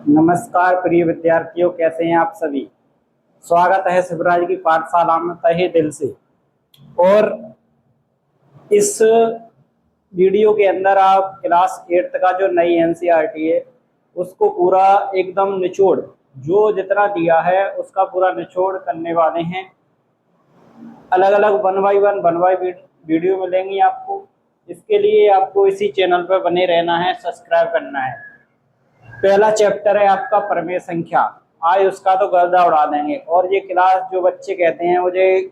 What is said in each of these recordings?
नमस्कार प्रिय विद्यार्थियों, कैसे हैं आप सभी। स्वागत है शिवराज की पाठशाला में तहे दिल से। और इस वीडियो के अंदर आप क्लास 8 का जो नई एनसीईआरटी है उसको पूरा एकदम निचोड़, जो जितना दिया है उसका पूरा निचोड़ करने वाले हैं। अलग अलग वन बाई वीडियो मिलेंगी आपको। इसके लिए आपको इसी चैनल पर बने रहना है, सब्सक्राइब करना है। पहला चैप्टर है आपका प्रमेय संख्या। आज उसका तो गर्दा उड़ा देंगे। और ये क्लास जो बच्चे कहते हैं मुझे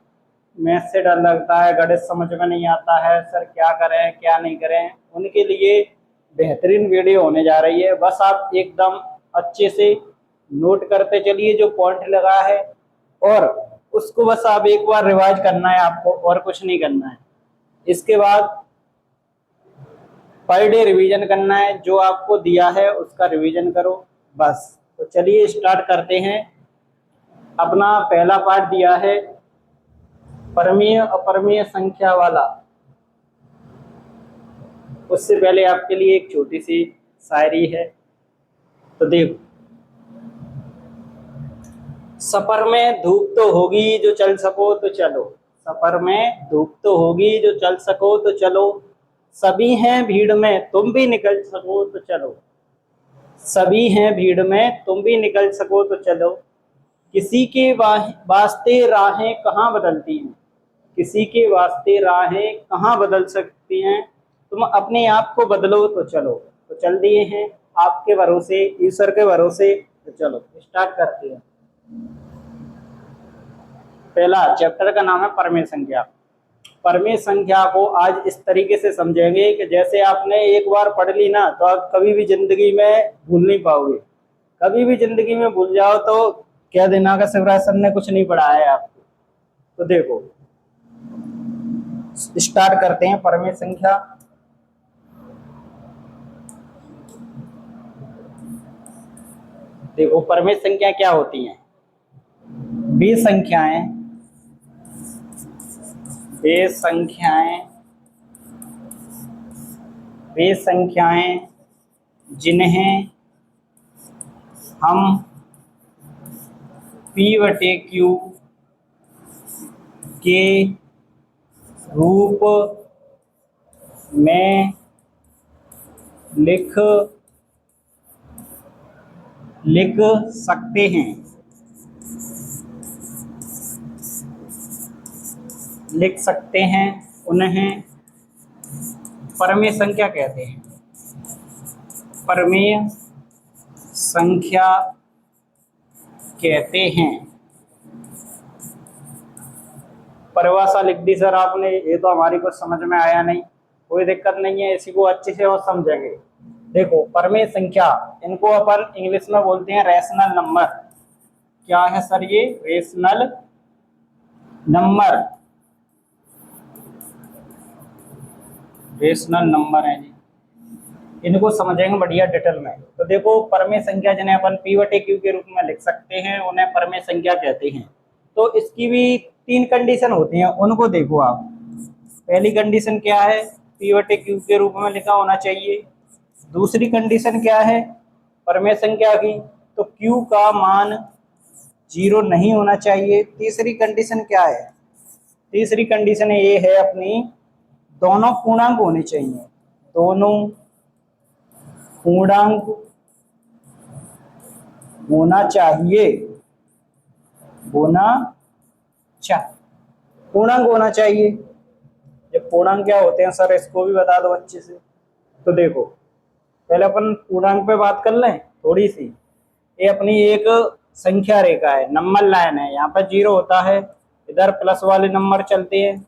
मैथ से डर लगता है, गणित समझ में नहीं आता है, सर क्या करें क्या नहीं करें, उनके लिए बेहतरीन वीडियो होने जा रही है। बस आप एकदम अच्छे से नोट करते चलिए जो पॉइंट लगा है, और उसको बस आप एक बार रिवाइज करना है आपको, और कुछ नहीं करना है। इसके बाद पर डे रिवीजन करना है, जो आपको दिया है उसका रिवीजन करो बस। तो चलिए स्टार्ट करते हैं। अपना पहला पार्ट दिया है परमीय अपरमीय संख्या वाला। उससे पहले आपके लिए एक छोटी सी शायरी है, तो देखो। सफर में धूप तो होगी जो चल सको तो चलो, सफर में धूप तो होगी जो चल सको तो चलो, सभी हैं भीड़ में तुम भी निकल सको तो चलो, सभी हैं भीड़ में तुम भी निकल सको तो चलो, किसी के वास्ते राहें कहाँ बदलती हैं, किसी के वास्ते राहें कहाँ बदल सकती हैं, तुम अपने आप को बदलो तो चलो। तो चल दिए हैं आपके भरोसे, ईश्वर के भरोसे। तो चलो स्टार्ट करते हैं। पहला चैप्टर का नाम है परमेय संख्या। परमेय संख्या को आज इस तरीके से समझेंगे कि जैसे आपने एक बार पढ़ ली ना, तो आप कभी भी जिंदगी में भूल नहीं पाओगे। कभी भी जिंदगी में भूल जाओ तो कह देना कि शिवराज सर ने कुछ नहीं पढ़ाया है आपको। तो देखो स्टार्ट करते हैं परमेय संख्या। देखो परमेय संख्या क्या होती है। वे संख्याएं वे संख्याएं वे संख्याएं जिन्हें हम P/Q के रूप में लिख सकते हैं, उन्हें परमेय संख्या कहते हैं। परमेय संख्या कहते हैं। परिभाषा लिख दी सर आपने, ये तो हमारी कुछ समझ में आया नहीं, कोई दिक्कत नहीं है, इसी को अच्छे से और समझेंगे। देखो परमेय संख्या, इनको अपन इंग्लिश में बोलते हैं रैशनल नंबर। क्या है सर ये? Rational number. रेशनल नंबर है जी, इनको समझेंगे बढ़िया डिटेल में। तो देखो परमेय संख्या जिन्हें अपन P/Q के रूप में लिख सकते हैं उन्हें परमेय संख्या कहते हैं। तो इसकी भी 3 कंडीशन होती हैं, उनको देखो आप। पहली कंडीशन क्या है? P/Q के रूप में लिखा होना चाहिए। दूसरी कंडीशन क्या है परमेय संख्या की? तो Q का मान 0 नहीं होना चाहिए। तीसरी कंडीशन क्या है? तीसरी कंडीशन ये है अपनी, दोनों पूर्णांक होने चाहिए। दोनों पूर्णांक होना चाहिए। पूर्णांक होना चाहिए। ये पूर्णांक क्या होते हैं सर, इसको भी बता दो अच्छे से। तो देखो पहले अपन पूर्णांक पे बात कर लें थोड़ी सी। ये अपनी एक संख्या रेखा है, नंबर लाइन है। यहाँ पर 0 होता है, इधर प्लस वाले नंबर चलते हैं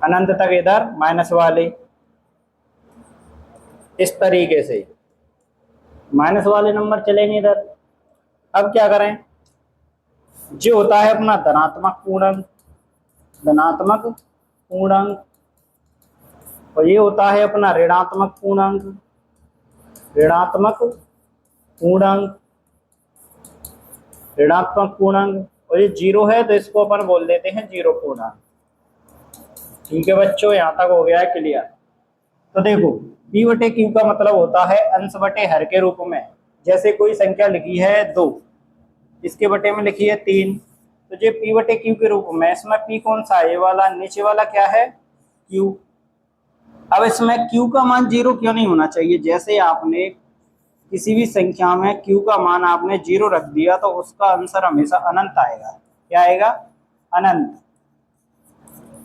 अनंत तक, इधर माइनस वाले। इस तरीके से माइनस वाले नंबर चलेंगे इधर। अब क्या करें? जो होता है अपना धनात्मक पूर्णांक, और ये होता है अपना ऋणात्मक पूर्णांक, और ये 0 है तो इसको अपन बोल देते हैं 0 पूर्णांक। ठीक है बच्चों, यहाँ तक हो गया है क्लियर। तो देखो P/Q का मतलब होता है अंश बटे हर के रूप में। जैसे कोई संख्या लिखी है 2, इसके बटे में लिखी है 3, तो ये p बटे q के रूप में, इसमें p कौन सा है, ये वाला, नीचे वाला क्या है q। अब इसमें q का मान 0 क्यों नहीं होना चाहिए, जैसे आपने किसी भी संख्या में q का मान आपने 0 रख दिया तो उसका आंसर हमेशा अनंत आएगा। क्या आएगा, अनंत,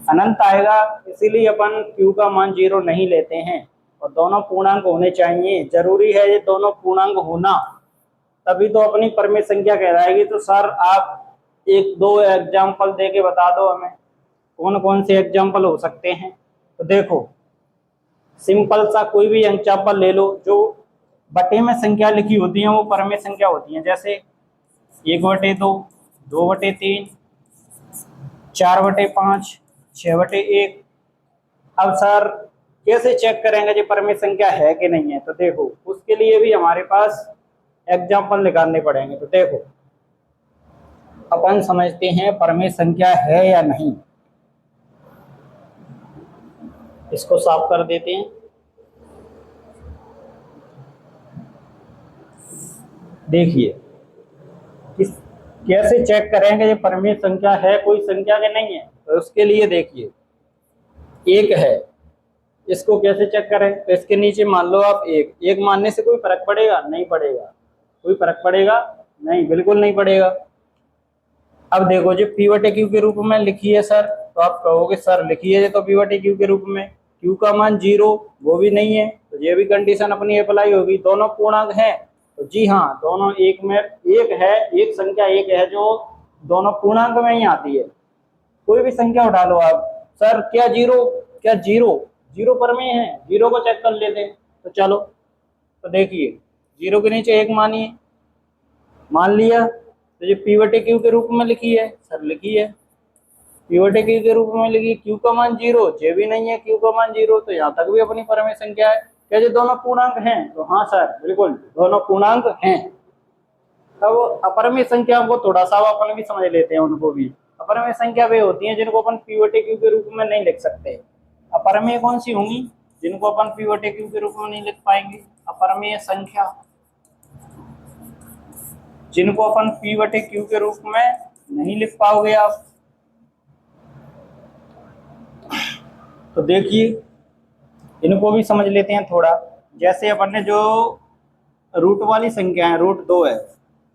अनंत आएगा। इसीलिए अपन q का मान 0 नहीं लेते हैं और दोनों पूर्णांक होने चाहिए, जरूरी है ये दोनों पूर्णांक होना, तभी तो अपनी परमेय संख्या कहलाएगी। तो सर आप एक दो एग्जाम्पल दे के बता दो हमें, कौन कौन से एग्जाम्पल हो सकते हैं। तो देखो सिंपल सा कोई भी एग्जाम्पल ले लो, जो बटे में संख्या लिखी होती है वो परमेय संख्या होती है, जैसे 1/2, 2/3, 4/5, 6/1। अब सर कैसे चेक करेंगे ये परमेय संख्या है कि नहीं है, तो देखो उसके लिए भी हमारे पास एग्जाम्पल निकालने पड़ेंगे। तो देखो अपन समझते हैं परमेय संख्या है या नहीं, इसको साफ कर देते हैं। देखिए कैसे चेक करेंगे ये परमेय संख्या है कोई संख्या के नहीं है, तो उसके लिए देखिए एक है, इसको कैसे चेक करें, तो इसके नीचे मान लो आप एक मानने से कोई फर्क पड़ेगा, नहीं पड़ेगा, कोई फर्क पड़ेगा नहीं, बिल्कुल नहीं पड़ेगा। अब देखो जो p बटे q के रूप में लिखी है सर, तो आप कहोगे सर लिखी है तो p बटे q के रूप में, q का मान 0 वो भी नहीं है, तो ये भी कंडीशन अपनी अप्लाई होगी। दोनों पूर्णांक है, तो जी हाँ दोनों एक में एक है, एक संख्या एक है जो दोनों पूर्णांक में ही आती है। कोई भी संख्या उठा लो आप, सर क्या जीरो परमेय है, जीरो को चेक कर लेते हैं। तो चलो, तो देखिए जीरो के नीचे एक मानिए, मान लिया, तो ये p बटे q के रूप में लिखी है, सर लिखी है p बटे q के रूप में लिखी, q का मान 0, ये भी नहीं है q का मान 0, तो यहाँ तक भी अपनी परमेय संख्या है। क्या ये दोनों पूर्णांक हैं, तो हाँ सर बिल्कुल दोनों पूर्णांक हैं। अब अपरमेय संख्या को थोड़ा सा अपन भी समझ लेते हैं, उनको भी अपरमेय संख्या वे होती हैं जिनको अपन p बटे q के रूप में नहीं लिख सकते। अपरमेय कौन सी होंगी, जिनको अपन p बटे q के रूप में नहीं लिख पाएंगे, अपरमेय संख्या जिनको अपन p बटे q के रूप में नहीं लिख पाओगे आप। तो देखिए इनको भी समझ लेते हैं थोड़ा, जैसे अपन ने जो रूट वाली संख्या है, रूट 2 है,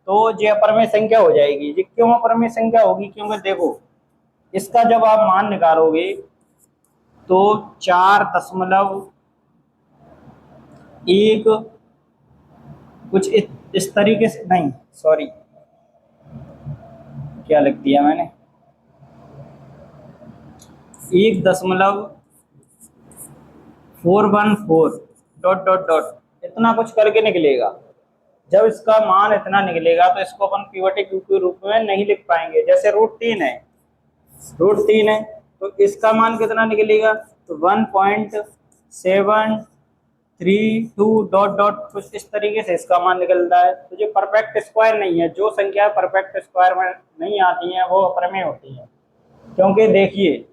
तो ये अपरमेय संख्या हो जाएगी। ये क्यों अपरमेय संख्या होगी, क्योंकि देखो इसका जब आप मान निकालोगे तो 4.1 कुछ इस तरीके से, नहीं सॉरी क्या लिख दिया मैंने, 1.414 डॉट डॉट डॉट इतना कुछ करके निकलेगा। जब इसका मान इतना निकलेगा तो इसको अपन p बटे q के रूप में नहीं लिख पाएंगे। जैसे रूट 3 है, तो इसका मान कितना निकलेगा, तो 1.732 डॉट डॉट कुछ इस तरीके से इसका मान निकलता है। तो जो परफेक्ट स्क्वायर नहीं है, जो संख्या परफेक्ट स्क्वायर में नहीं आती हैं वो अपरमेय होती हैं। क्योंकि देखिए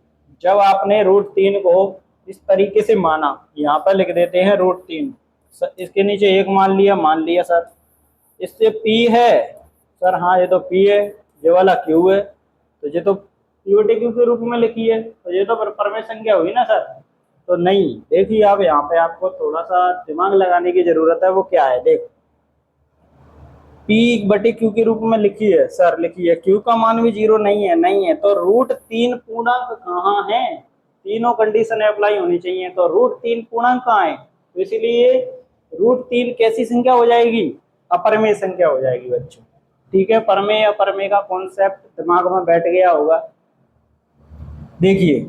जब आपने रूट 3 को इस तरीके से माना, यहाँ पर लिख देते हैं रूट 3, इसके नीचे एक मान लिया सर, इससे p है सर, हाँ ये तो p है, ये वाला q है, तो ये तो p बटे q के रूप में लिखी है, तो ये तो परमेय संख्या हुई ना सर। तो नहीं, देखिए आप यहाँ पे आपको थोड़ा सा दिमाग लगाने की जरूरत है। वो क्या है, देख p बटे q के रूप में लिखी है सर, लिखी है, q का मान भी 0 नहीं है, तो रूट 3 पूर्णांक कहाँ है, तीनों कंडीशन अप्लाई होनी चाहिए, तो रूट 3 पूर्णांक कहाँ है, तो इसीलिए रूट 3 कैसी संख्या हो जाएगी, अपरमेय संख्या हो जाएगी बच्चों। ठीक है, परमेय अपरमेय का कॉन्सेप्ट दिमाग में बैठ गया होगा। देखिए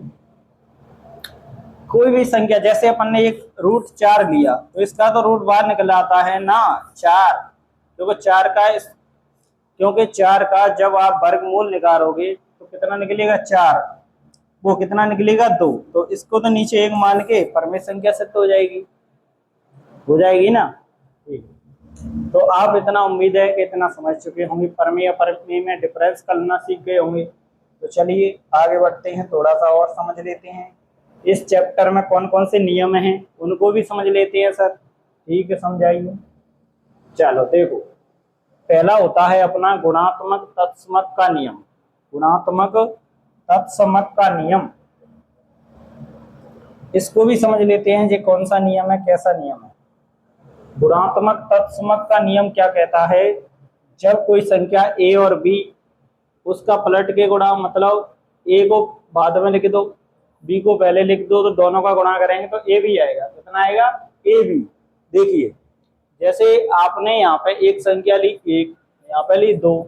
कोई भी संख्या, जैसे अपन ने एक रूट 4 लिया, तो इसका तो रूट बाहर निकल आता है ना 4, क्योंकि 4 का जब आप वर्गमूल निकालोगे तो कितना निकलेगा 4, वो कितना निकलेगा 2, तो इसको तो नीचे एक मान के परमेय संख्या सिद्ध हो जाएगी ना। ठीक, तो आप इतना उम्मीद है कि इतना समझ चुके होंगे, परमेय अपरमेय में डिफरेंस करना सीख गए होंगे। तो चलिए आगे बढ़ते हैं, थोड़ा सा और समझ लेते हैं इस चैप्टर में कौन कौन से नियम हैं, उनको भी समझ लेते हैं सर। ठीक है, समझाइए। चलो देखो, पहला होता है अपना गुणात्मक तत्समक का नियम। गुणात्मक तत्समक का नियम, इसको भी समझ लेते हैं, ये कौन सा नियम है, कैसा नियम है। गुणात्मक तत्समक का नियम क्या कहता है, जब कोई संख्या ए और बी, उसका पलट के गुणा, मतलब ए को बाद में लिख दो, बी को पहले लिख दो, तो दोनों का गुणा करेंगे तो ए भी आएगा। कितना आएगा, ए बी। देखिए जैसे आपने यहाँ पे एक संख्या ली एक, यहाँ पे ली दो,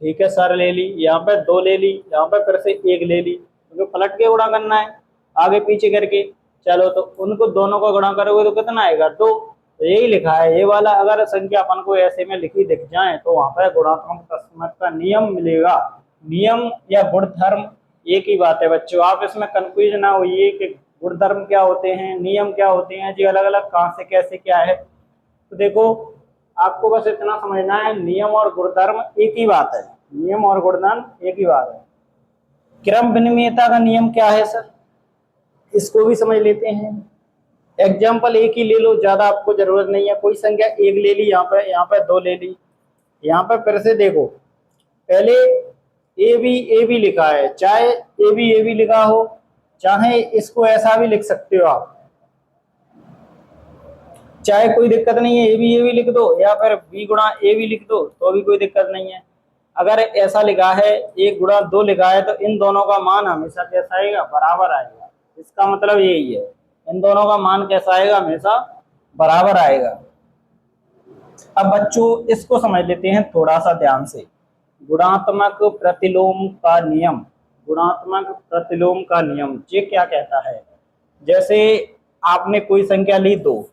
ठीक है सर, ले ली, यहाँ पे दो ले ली, यहाँ पे फिर से एक ले ली, क्योंकि पलट के गुणा करना है आगे पीछे करके। चलो तो उनको दोनों का गुणा करोगे तो कितना आएगा, दो। तो यही लिखा है, ये वाला अगर संख्या अपन को ऐसे में लिखी दिख जाए तो वहां पर गुणात्मक तत्समक का नियम मिलेगा। नियम या गुणधर्म एक ही बात है बच्चों, आप इसमें कंफ्यूज ना होइए कि गुणधर्म क्या होते हैं, नियम क्या होते हैं जी, अलग अलग कहाँ से कैसे क्या है। तो देखो आपको बस इतना समझना है, नियम और गुणधर्म एक ही बात है, नियम और गुणधर्म एक ही बात है। क्रम विनिमयता का नियम क्या है सर, इसको भी समझ लेते हैं। एग्जाम्पल एक ही ले लो, ज्यादा आपको जरूरत नहीं है। कोई संख्या एक ले ली, यहाँ पे दो ले ली, यहाँ पे फिर से देखो, पहले ए बी लिखा है, चाहे ए बी लिखा हो, चाहे इसको ऐसा भी लिख सकते हो आप, चाहे कोई दिक्कत नहीं है, ए बी लिख दो, या फिर बी गुणा ए बी लिख दो तो भी कोई दिक्कत नहीं है। अगर ऐसा लिखा है एक गुणा दो लिखा है, तो इन दोनों का मान हमेशा कैसा आएगा, बराबर आएगा। इसका मतलब यही है, इन दोनों का मान कैसा आएगा, हमेशा बराबर आएगा। अब बच्चों इसको समझ लेते हैं थोड़ा सा ध्यान से। गुणात्मक प्रतिलोम का नियम, गुणात्मक प्रतिलोम का नियम ये क्या कहता है, जैसे आपने कोई संख्या ली दो,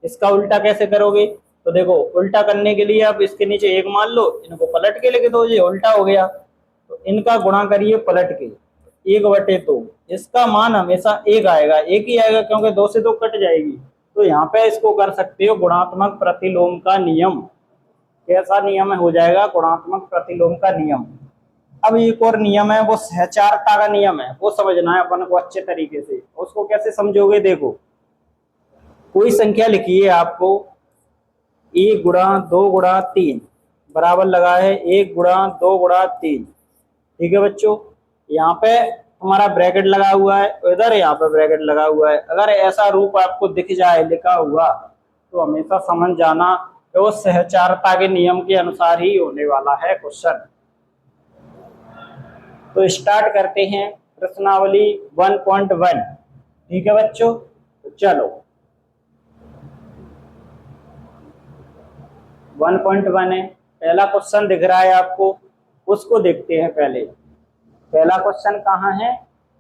इसका उल्टा कैसे करोगे, तो देखो उल्टा करने के लिए आप इसके नीचे एक मान लो, इनको पलट के लिख दो, ये उल्टा हो गया। तो इनका गुणा करिए पलट के, एक बटे दो, इसका मान हमेशा एक आएगा, एक ही आएगा, क्योंकि दो से दो कट जाएगी। तो यहाँ पे इसको कर सकते हो गुणात्मक प्रतिलोम का नियम। कैसा नियम हो जाएगा, गुणात्मक प्रतिलोम का नियम। अब एक और नियम है, वो सहचारता का नियम है, वो समझना है अपन को अच्छे तरीके से। उसको कैसे समझोगे, देखो कोई संख्या लिखी है आपको, एक गुणा दो गुणा तीन बराबर लगा है एक गुणा दो गुणा तीन, ठीक है बच्चों। यहाँ पे हमारा ब्रैकेट लगा हुआ है, इधर यहाँ पे ब्रैकेट लगा हुआ है। अगर ऐसा रूप आपको दिख जाए लिखा हुआ, तो हमेशा समझ जाना कि वो सहचारता के नियम के अनुसार ही होने वाला है क्वेश्चन। तो स्टार्ट करते हैं प्रश्नावली 1.1, ठीक है बच्चों। तो चलो 1.1 है, पहला क्वेश्चन दिख रहा है आपको, उसको देखते हैं पहले। पहला क्वेश्चन कहाँ है,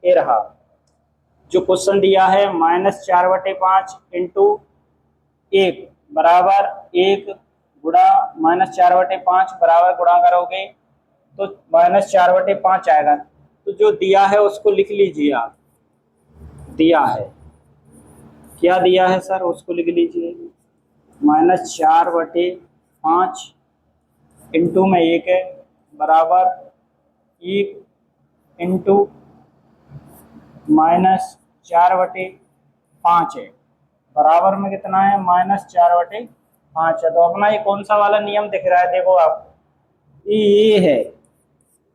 ये रहा। जो क्वेश्चन दिया है -4/5 इंटू 1 बराबर 1 गुणा -4/5 बराबर गुणा करोगे तो -4/5 आएगा। तो जो दिया है उसको लिख लीजिए आप, दिया है क्या दिया है सर, उसको लिख लीजिए। -4/5 इंटू में 1 है बराबर 1 इंटू -4/5 है, बराबर में कितना है, -4/5 है। तो अपना ये कौन सा वाला नियम दिख रहा है, देखो आप, ये है,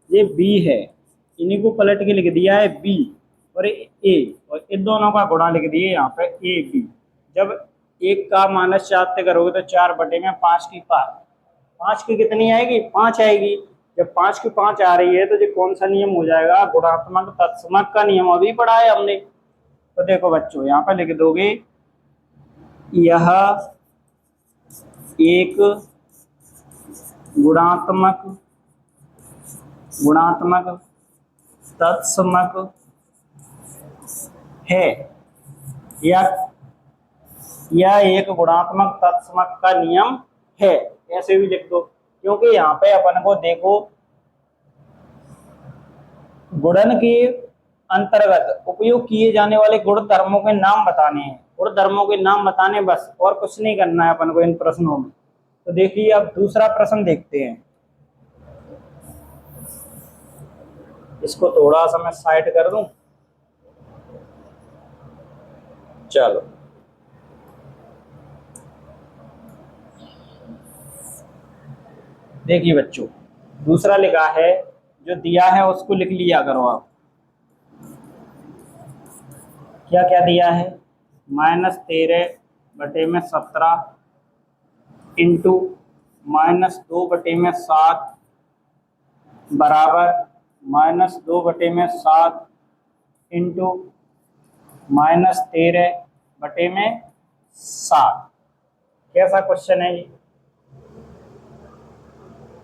ये बी है, इन्हीं को पलट के लिख दिया है बी और ए, और इन दोनों का गुणा लिख दिए यहाँ पे ए बी। जब एक का -4 करोगे तो 4/5 की 5 की कितनी आएगी, 5 आएगी। जब 5 की 5 आ रही है तो ये कौन सा नियम हो जाएगा, गुणात्मक तत्समक का नियम, अभी पढ़ा है हमने। तो देखो बच्चों यहाँ पे लिख दोगे, यह एक गुणात्मक तत्समक है, या एक गुणात्मक तत्समक का नियम है, ऐसे भी लिख दो। क्योंकि यहाँ पे अपन को देखो गुणन के अंतर्गत उपयोग किए जाने वाले गुण धर्मों के नाम बताने हैं, गुण धर्मों के नाम बताने, बस और कुछ नहीं करना है अपन को इन प्रश्नों में। तो देखिए अब दूसरा प्रश्न देखते हैं, इसको थोड़ा सा मैं साइड कर दूं, चलो देखिए बच्चों, दूसरा लिखा है, जो दिया है उसको लिख लिया करो आप। क्या क्या दिया है? -13/17 इंटू -2/7 बराबर -2/7 इंटू -13/7। कैसा क्वेश्चन है ये?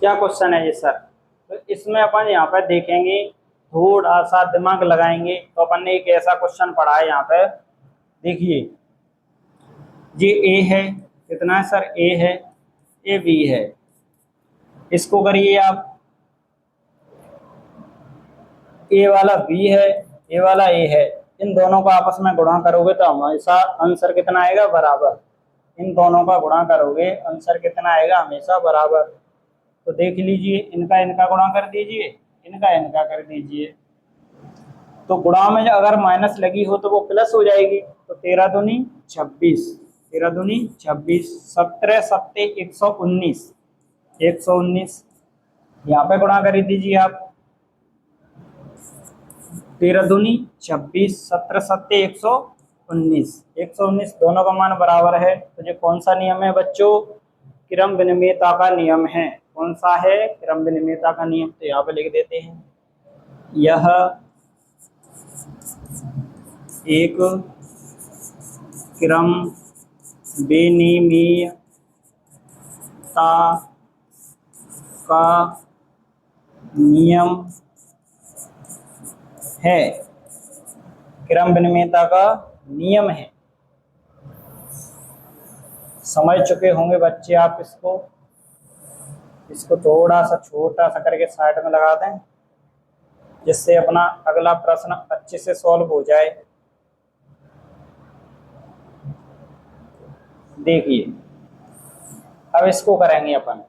क्या क्वेश्चन है ये सर? तो इसमें अपन यहाँ पे देखेंगे, थोड़ा सा दिमाग लगाएंगे तो अपन ने एक ऐसा क्वेश्चन पढ़ा है यहाँ पे। देखिए, ये ए है, कितना है सर? ए है, ए बी है। इसको करिए आप, ए वाला बी है, ए वाला ए है। इन दोनों का आपस में गुणा करोगे तो हमेशा आंसर कितना आएगा? बराबर। इन दोनों का गुणा करोगे, आंसर कितना आएगा? हमेशा बराबर। तो देख लीजिए, इनका इनका गुणा कर दीजिए, इनका इनका कर दीजिए। तो गुणा में अगर माइनस लगी हो तो वो प्लस हो जाएगी। तो 13 दूनी 26, 13 दूनी 26, 17 सत्ते 119, 119 यहाँ पे गुणा कर दीजिए आप। 13 दूनी 26, 17 सत्ते 119, 119 दोनों का मान बराबर है। तो ये कौन सा नियम है बच्चों? क्रम विनिमयता का नियम है। कौन सा है? क्रम विनिमयता का नियम। तो यहाँ पे लिख देते हैं, यह एक क्रम विनिमयता का नियम है। क्रम विनिमयता का नियम है। समझ चुके होंगे बच्चे आप इसको। इसको थोड़ा सा छोटा सा करके साइड में लगा दें, जिससे अपना अगला प्रश्न अच्छे से सॉल्व हो जाए। देखिए, अब इसको करेंगे अपन।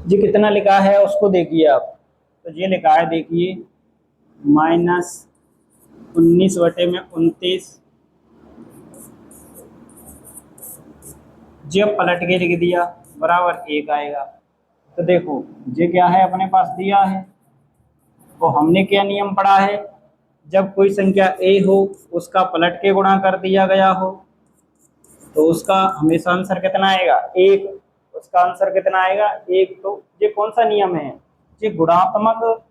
जी कितना लिखा है उसको देखिए आप। तो ये लिखा है, देखिए, -19/29। जब पलट के लिख दिया बराबर 1 आएगा। तो देखो, ये क्या है? अपने पास दिया है। तो हमने क्या नियम पढ़ा है? जब कोई संख्या ए हो, उसका पलट के गुणा कर दिया गया हो, तो उसका हमेशा आंसर कितना आएगा? 1। उसका आंसर कितना आएगा? 1। तो ये कौन सा नियम है? ये गुणात्मक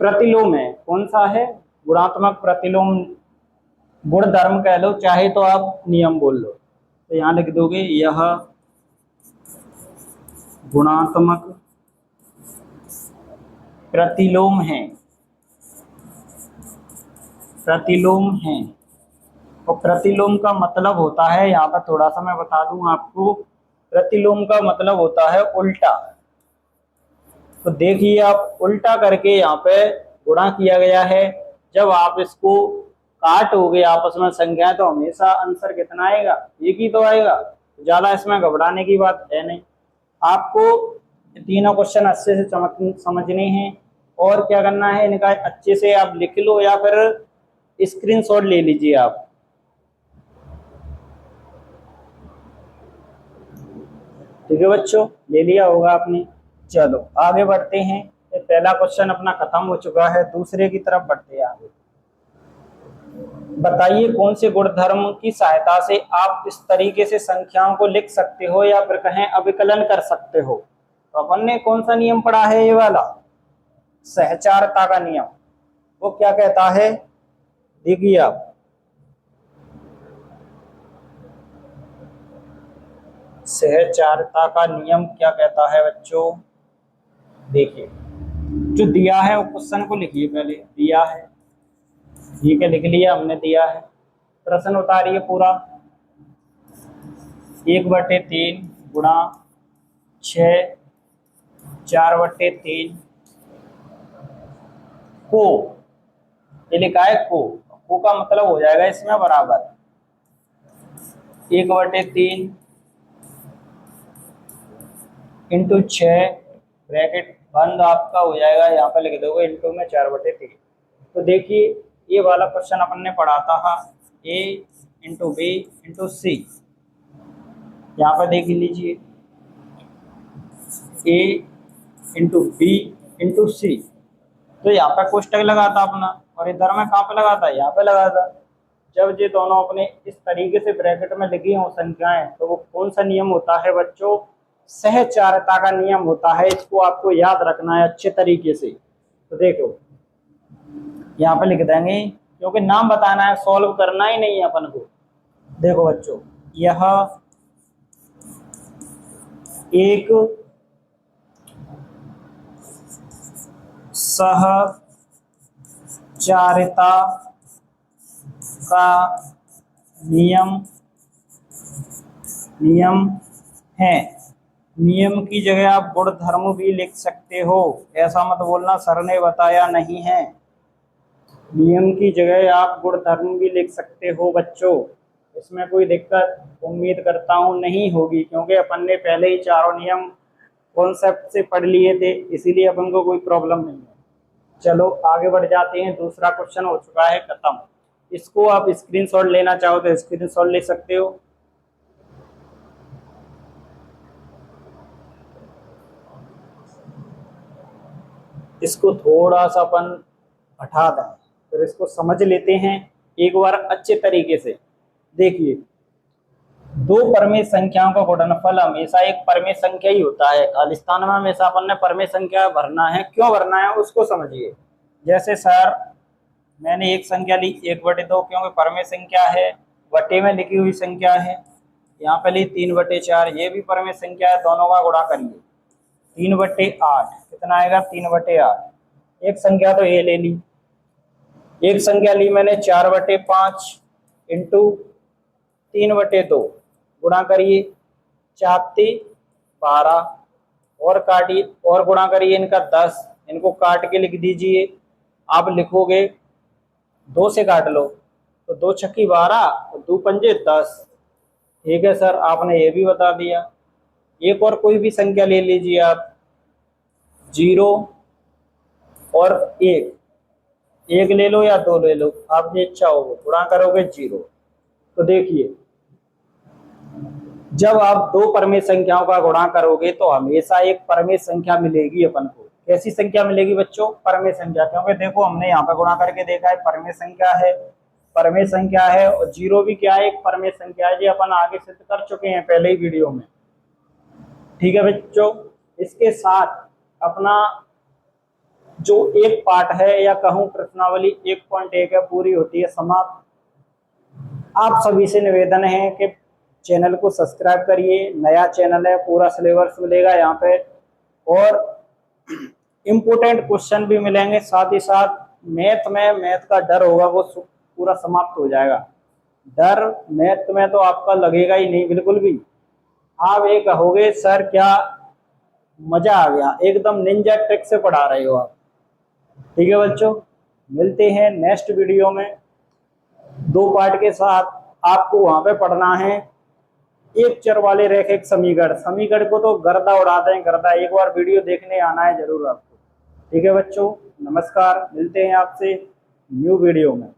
प्रतिलोम है। कौन सा है? गुणात्मक प्रतिलोम। गुण धर्म कह लो चाहे, तो आप नियम बोल लो। तो यहाँ लिख दोगे, यह गुणात्मक प्रतिलोम है। प्रतिलोम है। और प्रतिलोम का मतलब होता है, यहाँ पर थोड़ा सा मैं बता दूं आपको, प्रतिलोम का मतलब होता है उल्टा। तो देखिए आप, उल्टा करके यहाँ पे गुणा किया गया है। जब आप इसको काटोगे आपस में संख्याएं, तो हमेशा आंसर कितना आएगा? 1 ही तो आएगा। ज्यादा इसमें घबराने की बात है नहीं। आपको तीनों क्वेश्चन अच्छे से समझने हैं। और क्या करना है, इनका अच्छे से आप लिख लो या फिर स्क्रीनशॉट ले लीजिए आप। ठीक है बच्चों, ले लिया होगा आपने। चलो आगे बढ़ते हैं। ये पहला क्वेश्चन अपना खत्म हो चुका है, दूसरे की तरफ बढ़ते हैं आगे। बताइए, कौन से गुणधर्म की सहायता से आप इस तरीके से संख्याओं को लिख सकते हो या फिर कहें अभिकलन कर सकते हो? तो अपन ने कौन सा नियम पढ़ा है? ये वाला सहचारता का नियम। वो क्या कहता है? देखिए आप, सहचारता का नियम क्या कहता है बच्चों? देखिए, जो दिया है वो क्वेश्चन को लिखिए। पहले दिया है, ठीक है, लिख लिया हमने, दिया है। प्रश्न उतारिए पूरा। 1/3 गुणा 6 4/3 को, ये लिखा है को का मतलब हो जाएगा इसमें बराबर 1/3 इंटू 6 ब्रैकेट बंद आपका हो जाएगा, यहाँ पे लिख दोगे इंटू में 4/3। तो देखिए, ये वाला क्वेश्चन अपन ने पढ़ा था, A into B into C। यहाँ पर देख लीजिए, ए इंटू बी इंटू सी। तो यहाँ पे कोष्टक लगा था अपना, और इधर में कहाँ पे लगा था, यहाँ पे लगा था। जब ये दोनों अपने इस तरीके से ब्रैकेट में लिखी हों संख्याएं, तो वो कौन सा नियम होता है बच्चों, सहचारिता का नियम होता है। इसको आपको याद रखना है अच्छे तरीके से। तो देखो यहाँ पे लिख देंगे, क्योंकि नाम बताना है, सॉल्व करना ही नहीं है अपन को। देखो बच्चों, यह एक सहचारिता का नियम है। नियम की जगह आप गुणधर्म भी लिख सकते हो, ऐसा मत बोलना सर ने बताया नहीं है। नियम की जगह आप गुणधर्म भी लिख सकते हो बच्चों, इसमें कोई दिक्कत उम्मीद करता हूं नहीं होगी, क्योंकि अपन ने पहले ही चारों नियम कॉन्सेप्ट से पढ़ लिए थे, इसीलिए अपन को कोई प्रॉब्लम नहीं है। चलो आगे बढ़ जाते हैं। दूसरा क्वेश्चन हो चुका है खत्म। इसको आप स्क्रीनशॉट लेना चाहो तो स्क्रीनशॉट ले सकते हो। इसको थोड़ा सा अपन हटा दें, फिर इसको समझ लेते हैं एक बार अच्छे तरीके से। देखिए, दो परमेय संख्याओं का गुणनफल हमेशा एक परमेय संख्या ही होता है। खालिस्तान में हमेशा अपन ने परमेय संख्या भरना है। क्यों भरना है उसको समझिए। जैसे सर मैंने एक संख्या ली 1/2, क्योंकि परमेय संख्या है, बटे में लिखी हुई संख्या है। यहाँ पे ली 3/4, ये भी परमेय संख्या है, दोनों का गुणा करिए 3/8 कितना आएगा, 3/8। एक संख्या तो ये ले ली, एक संख्या ली मैंने 4/5 इंटू 3/2, गुणा करिए 4×3=12, और काटिए और गुणा करिए इनका 10, इनको काट के लिख दीजिए। आप लिखोगे 2 से काट लो तो 2×6=12 और 2×5=10। ठीक है सर, आपने ये भी बता दिया। एक और कोई भी संख्या ले लीजिए आप, 0 और 1, एक ले लो या 2 ले लो, आपकी इच्छा हो, गुणा करोगे 0। तो देखिए, जब आप दो परमेय संख्याओं का गुणा करोगे तो हमेशा एक परमेय संख्या मिलेगी अपन को। कैसी संख्या मिलेगी बच्चों, परमेय संख्या। क्योंकि देखो हमने यहाँ पे गुणा करके देखा है, परमेय संख्या है, परमेय संख्या है, और 0 भी क्या है, एक परमेय संख्या है। ये अपन आगे सिद्ध कर चुके हैं पहले ही वीडियो में। ठीक है बच्चों, इसके साथ अपना जो एक पार्ट है, या कहूँ प्रश्नावली 1.1 है, पूरी होती है समाप्त। आप सभी से निवेदन है कि चैनल को सब्सक्राइब करिए, नया चैनल है, पूरा सिलेबस मिलेगा यहाँ पे, और इम्पोर्टेंट क्वेश्चन भी मिलेंगे। साथ ही साथ मैथ का डर होगा वो पूरा समाप्त हो जाएगा। डर मैथ में तो आपका लगेगा ही नहीं बिल्कुल भी। आप ये कहोगे सर क्या मजा आ गया, एकदम निंजा ट्रिक से पढ़ा रहे हो आप। ठीक है बच्चों, मिलते हैं नेक्स्ट वीडियो में 2 पार्ट के साथ। आपको वहां पे पढ़ना है एक चर वाले रैखिक समीकरण को तो गर्दा उड़ा दें गर्दा। एक बार वीडियो देखने आना है जरूर आपको। ठीक है बच्चों, नमस्कार, मिलते हैं आपसे न्यू वीडियो में।